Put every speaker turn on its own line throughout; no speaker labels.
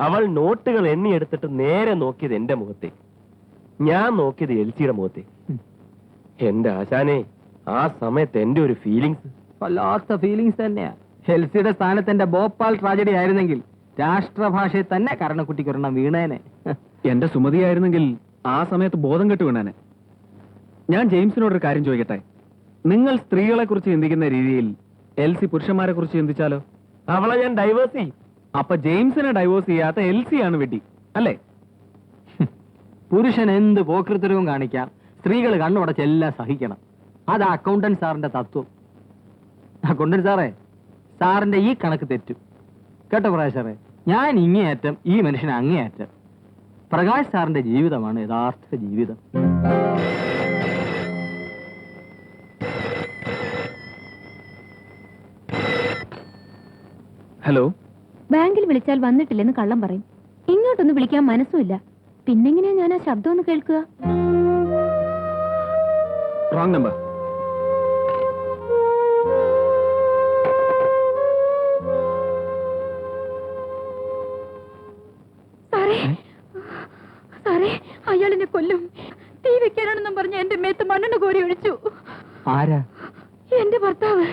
അവൾ നോട്ടുകൾ എണ്ണിയെടുത്തിട്ട് നേരെ നോക്കിയത് എന്റെ മുഖത്തെ, ഞാൻ നോക്കിയത് എൽസിയുടെ മുഖത്തെ. എന്റെ ആശാനെ, ആ സമയത്ത് എന്റെ ഒരു ഫീലിങ്സ്
വല്ലാത്ത ഫീലിങ്സ് തന്നെയാ. എൽസിയുടെ സ്ഥാനത്ത് എന്റെ ഭോപ്പാൽ ട്രാജഡി ആയിരുന്നെങ്കിൽ രാഷ്ട്രഭാഷയെ തന്നെ കരണക്കുട്ടിക്കൊരെണ്ണം വീണേനെ.
എന്റെ സുമതിയായിരുന്നെങ്കിൽ ആ സമയത്ത് ബോധം കെട്ട് വീണേനെ. ഞാൻ ജെയിംസിനോടൊരു കാര്യം ചോദിക്കട്ടെ, നിങ്ങൾ സ്ത്രീകളെ കുറിച്ച് ചിന്തിക്കുന്ന രീതിയിൽ എൽസി പുരുഷന്മാരെ കുറിച്ച് ചിന്തിച്ചാലോ?
അവളെ ഞാൻ ഡൈവേഴ്സ് ചെയ്യും.
അപ്പൊ ജെയിംസിനെ ഡൈവോഴ്സ് ചെയ്യാത്ത എൽസിയാണ് വെട്ടി, അല്ലേ?
പുരുഷൻ എന്ത് പോക്കൃത്തരവും കാണിക്കാം, സ്ത്രീകൾ കണ്ണുടച്ച് എല്ലാം സഹിക്കണം. അത് അക്കൗണ്ടന്റ് സാറിന്റെ തത്വം. അക്കൗണ്ടന്റ് സാറേ, സാറിന്റെ ഈ കണക്ക് തെറ്റും കേട്ടോ പ്രകാശ്. ഞാൻ ഇങ്ങേയറ്റം, ഈ മനുഷ്യൻ അങ്ങേയറ്റം. പ്രകാശ് സാറിന്റെ ജീവിതമാണ് യഥാർത്ഥ ജീവിതം.
ഹലോ.
ബാങ്കിൽ വിളിച്ചാൽ വന്നിട്ടില്ലെന്ന് കള്ളം പറയും. ഇങ്ങോട്ടൊന്ന് വിളിക്കാൻ മനസ്സുമില്ല. പിന്നെങ്ങനെയാ ഞാൻ ആ ശബ്ദം ഒന്ന് കേൾക്കുക?
Wrong number.
സാറേ, അയാളിനെ കൊല്ലും. തീ വെക്കാനാണെന്നും പറഞ്ഞ് എന്റെ മേത്ത് മണ്ണെണ്ണ കോരി ഒഴിച്ചു.
ആരാ?
എന്റെ ഭർത്താവ്.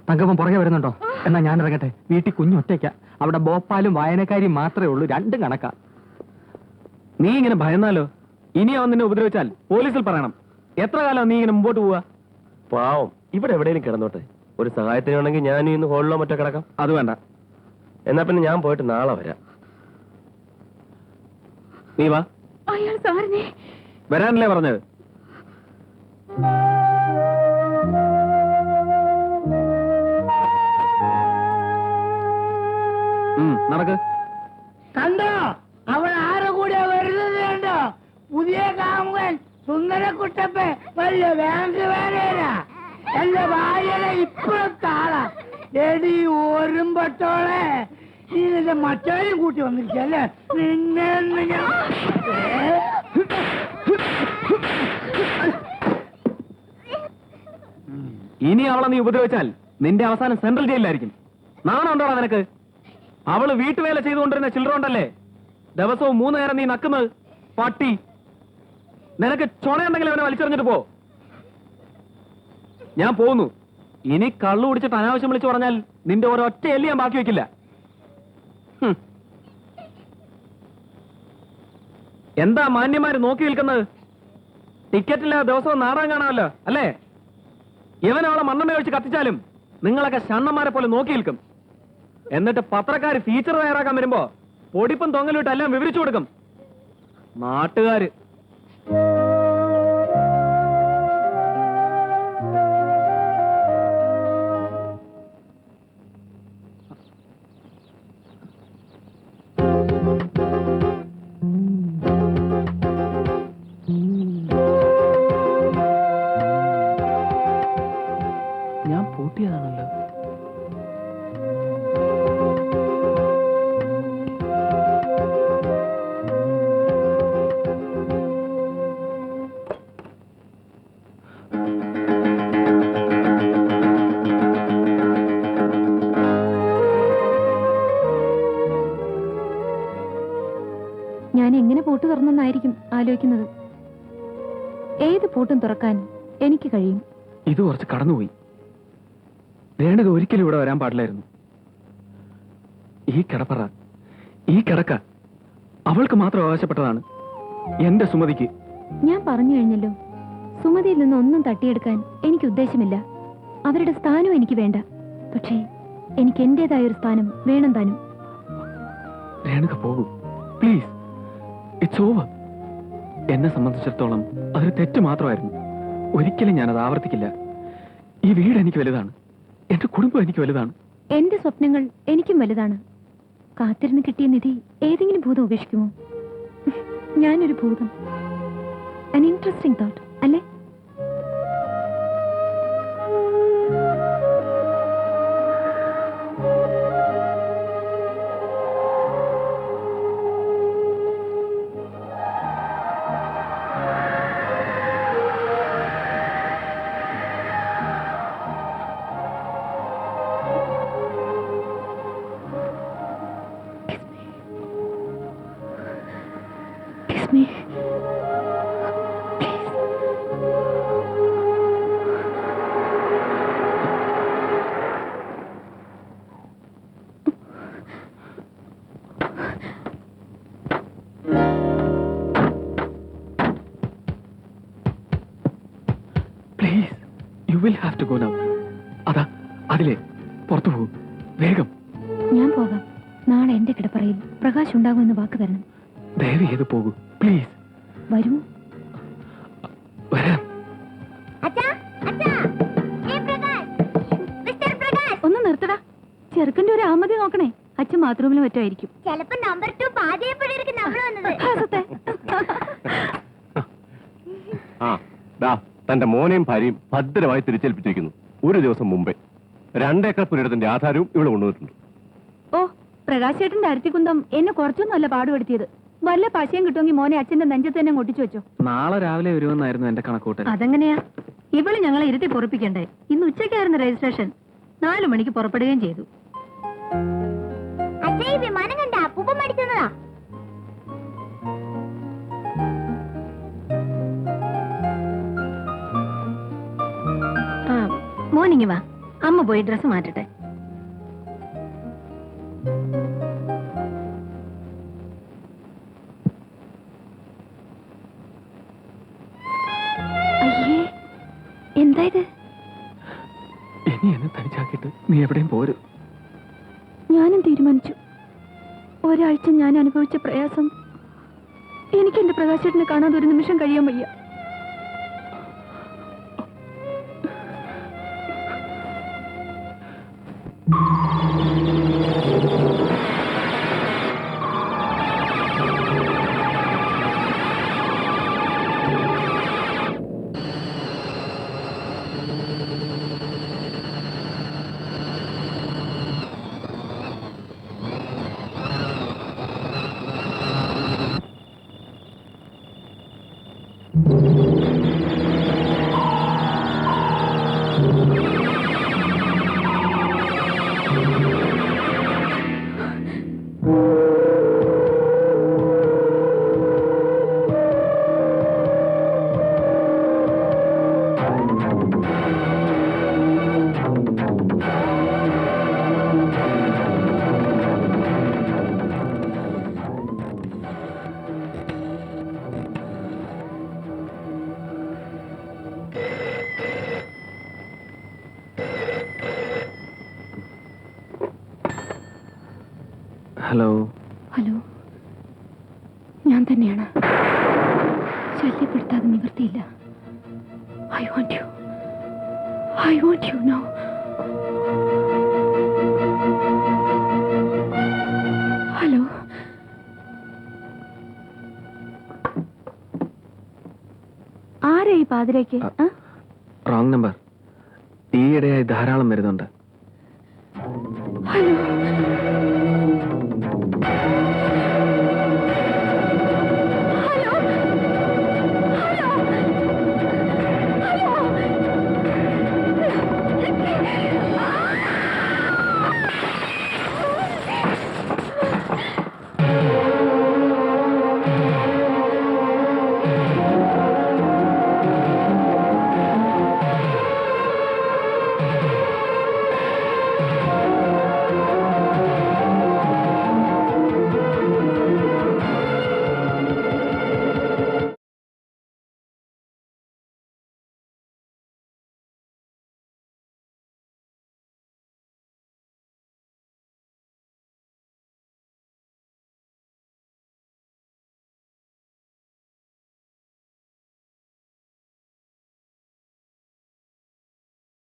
തങ്കമ്മ പുറകെ വരുന്നുണ്ടോ? എന്നാ ഞാൻ ഇറങ്ങട്ടെ. വീട്ടിൽ കുഞ്ഞൊറ്റയ്ക്ക. അവിടെ ഭോപ്പാലും വായനക്കാരിയും മാത്രമേ ഉള്ളൂ. രണ്ടും കണക്കാ.
നീ ഇങ്ങനെ ഭയന്നാലോ? ഇനി അവൻ നിന്നെ ഉപദ്രവിച്ചാൽ പോലീസിൽ പറയണം. എത്ര കാലം നീ ഇങ്ങനെ മുമ്പോട്ട് പോവാ?
പാവം, ഇവിടെ എവിടെയെങ്കിലും കിടന്നോട്ടെ. ഒരു സഹായത്തിന് വേണമെങ്കിൽ ഞാൻ ഇന്ന് ഹോളിലോ മറ്റോ കിടക്കാം.
അത് വേണ്ട.
എന്നാ പിന്നെ ഞാൻ പോയിട്ട് നാളെ വരാം.
നീ വാ.
അയാൾ സാറിനെ
വരാനല്ലേ പറഞ്ഞത്? നടക്ക്.
കണ്ടോ അവൾ ആരെ കൂടെ വരുന്നത്? കണ്ടോ പുതിയ കാമുകൻ സുന്ദരക്കുട്ടപ്പൻ വലിയ ബാങ്ക് വേലയിലാ. എന്റെ ഭാര്യനെ ഇപ്പോഴത്തെ ആളാ. എടി ഓരുമ്പട്ടോളെ, നീ നിന്റെ മറ്റവരും കൂട്ടി വന്നിരിക്കല്ലേ? നിന്നെ
ഇനി അവളെ നീ ഉപദ്രവിച്ചാൽ നിന്റെ അവസാനം സെൻട്രൽ ജയിലിലായിരിക്കും. നാണം ഉണ്ടോടാ നിനക്ക്? അവള് വീട്ടുവേല ചെയ്തുകൊണ്ടിരുന്ന ചിൽഡ്രൻ ഉണ്ടല്ലേ, ദിവസവും 3 നേരം നീ നക്കുന്നത്? പട്ടി, നിനക്ക് ചുണയുണ്ടെങ്കിൽ അവനെ വലിച്ചെറിഞ്ഞിട്ട് പോ. ഞാൻ പോകുന്നു. ഇനി കള്ളു കുടിച്ചിട്ട് അനാവശ്യം വിളിച്ചു പറഞ്ഞാൽ നിന്റെ ഒരൊറ്റ എല്ലി ഞാൻ ബാക്കി വെക്കില്ല. എന്താ മാന്യന്മാര് നോക്കി നിൽക്കുന്നത്? ടിക്കറ്റില്ല ദിവസവും നാടകം കാണാമല്ലോ അല്ലേ? ഇവനവളെ മണ്ണെണ്ണ ഒഴിച്ച് കത്തിച്ചാലും നിങ്ങളൊക്കെ ഷണ്ണന്മാരെ പോലെ നോക്കി നിൽക്കും. എന്നിട്ട് പത്രക്കാര് ഫീച്ചർ തയ്യാറാക്കാൻ വരുമ്പോ പൊടിപ്പും തൊങ്ങലിട്ട് എല്ലാം വിവരിച്ചു കൊടുക്കും. നാട്ടുകാര് ഞാൻ പൂട്ടിയതാണല്ലോ.
ഞാൻ എങ്ങനെ പൂട്ട് തുറന്നെന്നായിരിക്കും ആലോചിക്കുന്നത്. ഏത് പൂട്ടും തുറക്കാൻ എനിക്ക് കഴിയും.
ഇത് കുറച്ച് കടന്നുപോയി. രേണുക ഒരിക്കലും ഇവിടെ വരാൻ പാടില്ലായിരുന്നു. ഈ കിടപ്പറ, ഈ കിടക്ക അവൾക്ക് മാത്രം അവകാശപ്പെട്ടതാണ്, എന്റെ സുമതിക്ക്.
ഞാൻ പറഞ്ഞു കഴിഞ്ഞല്ലോ, സുമതിയിൽ നിന്ന് ഒന്നും തട്ടിയെടുക്കാൻ എനിക്ക് ഉദ്ദേശമില്ല. അവരുടെ സ്ഥാനം എനിക്ക് വേണ്ട. പക്ഷേ എനിക്ക് എന്റേതായ ഒരു സ്ഥാനം വേണം താനും.
രേണുക പോകൂ പ്ലീസ്. It's over. എന്നെ സംബന്ധിച്ചിടത്തോളം അതൊരു തെറ്റ് മാത്രമായിരുന്നു. ഒരിക്കലും ഞാനത് ആവർത്തിക്കില്ല. ഈ വീട് എനിക്ക് വലുതാണ്, എന്റെ കുടുംബം എനിക്ക് വലുതാണ്.
എന്റെ സ്വപ്നങ്ങൾ എനിക്കും വലുതാണ്. കാത്തിരുന്ന് കിട്ടിയ നിധി ഏതെങ്കിലും ഭൂതം ഉപേക്ഷിക്കുമോ? ഞാനൊരു ഭൂതം. an interesting thought അല്ലേ? Excuse me. Please.
Please you will have to go now. അതാ അതിലെ പുറത്തു പോകും വേഗം.
ഞാൻ പോകാം. നാളെ എന്റെ കിടപ്പറയിൽ പ്രകാശ് ഉണ്ടാകുമെന്ന് വാക്ക് തരണം.
ദയവ് ചെയ്ത് പോകൂ പ്ലീസ്.
വരൂ.
വരാം.
ഒന്ന് നിർത്തടാ. ചെറുക്കന്റെ ഒരു ആമതി നോക്കണേ. അച്ഛൻ ബാത്റൂമിൽ മറ്റായിരിക്കും.
ചിലപ്പോ നമ്പർ 2 പാചകപ്പടിയായിരിക്കും നമ്മൾ വന്നത്.
ആ ദാ തന്റെ മോനെയും ഭാര്യയും ഭദ്രമായി തിരിച്ചേൽപ്പിച്ചിരിക്കുന്നു. ഒരു ദിവസം മുമ്പേ 2 ഏക്കർ പുരയിടത്തിന്റെ ആധാരവും ഇവിടെ കൊണ്ടുവന്നിട്ടുണ്ട്.
ഓ, പ്രകാശ് ചേട്ടന്റെ അരത്തിക്കുന്തം എന്നെ കുറച്ചൊന്നുമല്ല പാടുപെടുത്തിയത്. വല്ല പശയും കിട്ടുമെങ്കിൽ മോനെ അച്ഛന്റെ നെഞ്ചത്ത് തന്നെ ഒട്ടിച്ചു വെച്ചോ.
നാളെ രാവിലെ വരുമെന്നായിരുന്നു എന്റെ കണക്കൂട്ടൽ.
അതെങ്ങനെയാ? ഇവള് ഞങ്ങളെ ഇരുത്തി പൊറപ്പിക്കണ്ടേ? ഇന്ന് ഉച്ചയ്ക്കായിരുന്നു രജിസ്ട്രേഷൻ. 4 മണിക്ക് പുറപ്പെടുകയും ചെയ്തു.
അച്ഛാ, ഈ വിമാനം കണ്ട അപ്പൂപ്പൻ മടിക്കുന്നതാ.
മോർണിംഗ് വാ, അമ്മ പോയി ഡ്രസ് മാറ്റട്ടെ. അയ്യേ, എന്താ ഇത്?
ഇനി എന്നെ തനിച്ചാക്കിയിട്ട് നീ എവിടെയും പോരും.
ഞാനും തീരുമാനിച്ചു. ഒരാഴ്ച ഞാൻ അനുഭവിച്ച പ്രയാസം എനിക്ക് എന്റെ പ്രകാശേട്ടനെ കാണാതെ ഒരു നിമിഷം കഴിയാൻ വയ്യ.
ഹലോ.
ഹലോ, ഞാൻ തന്നെയാണ്. ശല്യപ്പെടുത്താതെ നിവൃത്തിയില്ല. I want you now. Hello, ആരാ ഈ പാതിരേക്ക്?
Wrong number. ഈയിടെയായി ധാരാളം വരുന്നുണ്ട്.
ഹലോ.